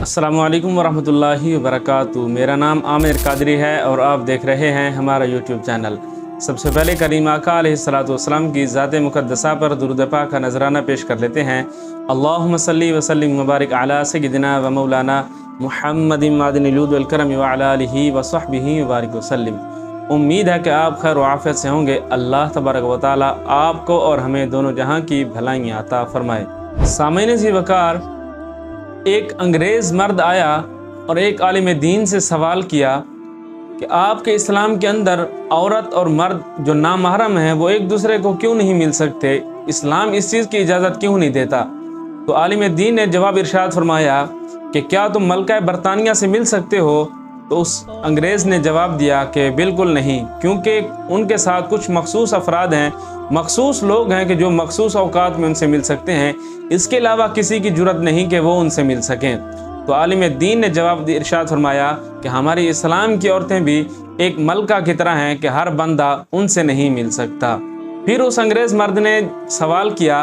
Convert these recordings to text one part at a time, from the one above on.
अस्सलामु अलैकुम वरहमतुल्लाहि वबरकातुहू। मेरा नाम आमिर कादरी है और आप देख रहे हैं हमारा यूट्यूब चैनल। सबसे पहले करीम आका अलैहिस्सलातु वस्सलाम की ज़ात मुक़द्दसा पर दुरूद पाक का नजराना पेश कर लेते हैं। अल्लाहुम्मा सल्ली व सल्लिम व बारिक अला सय्यिदिना व मौलाना मुहम्मदिन मादिनिल जुद वल करम व अला आलिहि व सहबिहि व बारिक वसल्लिम। उम्मीद है कि आप खैर व आफियत से होंगे। अल्लाह तबारक व तआला आपको और हमें दोनों जहां की भलाइयाँ अता फरमाए। सामईन ज़ी वक़ार, एक अंग्रेज़ मर्द आया और एक आलिम दीन से सवाल किया कि आपके इस्लाम के अंदर औरत और मर्द जो नामहरम हैं वो एक दूसरे को क्यों नहीं मिल सकते, इस्लाम इस चीज़ की इजाज़त क्यों नहीं देता। तो आलिम दीन ने जवाब इरशाद फरमाया कि क्या तुम मलका बरतानिया से मिल सकते हो। तो उस अंग्रेज़ ने जवाब दिया कि बिल्कुल नहीं, क्योंकि उनके साथ कुछ मखसूस अफराद हैं, मखसूस लोग हैं कि जो मखसूस औकात में उनसे मिल सकते हैं, इसके अलावा किसी की जुर्रत नहीं कि वो उनसे मिल सकें। तो आलिम दीन ने जवाब इरशाद फरमाया कि हमारी इस्लाम की औरतें भी एक मलका की तरह हैं कि हर बंदा उनसे नहीं मिल सकता। फिर उस अंग्रेज़ मर्द ने सवाल किया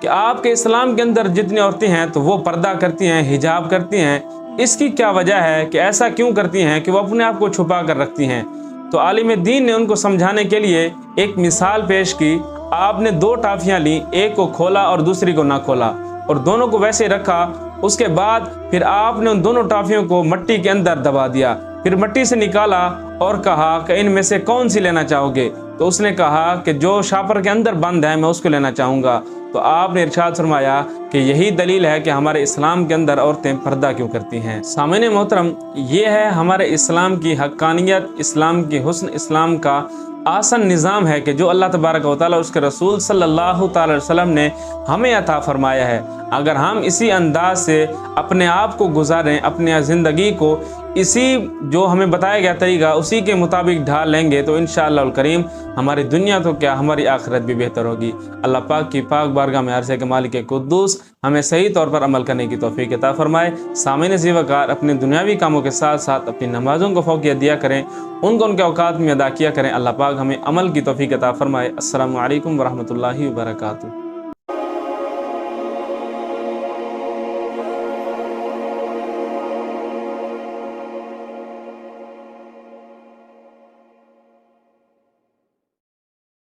कि आपके इस्लाम के अंदर जितनी औरतें हैं तो वो पर्दा करती हैं, हिजाब करती हैं, इसकी क्या वजह है कि ऐसा क्यों करती हैं कि वो अपने आप को छुपा कर रखती हैं। तो आलिम दीन ने उनको समझाने के लिए एक मिसाल पेश की। आपने दो टाफियाँ ली, एक को खोला और दूसरी को ना खोला और दोनों को वैसे रखा। उसके बाद फिर आपने उन दोनों टाफियों को मिट्टी के अंदर दबा दिया, फिर मिट्टी से निकाला और कहा कि इनमें से कौन सी लेना चाहोगे। तो उसने कहा कि जो शापर के अंदर बंद है मैं उसको लेना चाहूँगा। तो आपने इरशाद फरमाया कि यही दलील है कि हमारे इस्लाम के अंदर औरतें पर्दा क्यों करती हैं। सामईन मोहतरम, ये है हमारे इस्लाम की हक्कानियत, इस्लाम की हुस्न, इस्लाम का आसन निज़ाम है कि जो अल्लाह तबारक व तआला उसके रसूल सल्लल्लाहु अलैहि वसल्लम ने हमें अता फरमाया है। अगर हम इसी अंदाज से अपने आप को गुजारें, अपने ज़िंदगी को इसी जो हमें बताया गया तरीका उसी के मुताबिक ढाल लेंगे तो इंशाअल्लाह करीम हमारी दुनिया तो क्या हमारी आखिरत भी बेहतर होगी। अल्लाह पाक की पाक बारगाह में अर्ज़ है कि मालिक कुद्दूस हमें सही तौर पर अमल करने की तौफीक अता फरमाए। सामईन ज़ी वक़ार, अपने दुनियावी कामों के साथ साथ अपनी नमाज़ों को फ़ौक़ियत दिया करें, उनको उनके औकात में अदा किया करें। अल्लाह पाक हमें अमल की तौफीक अता फरमाए। अस्सलामु अलैकुम वरहमतुल्लाहि वबरकातुहू।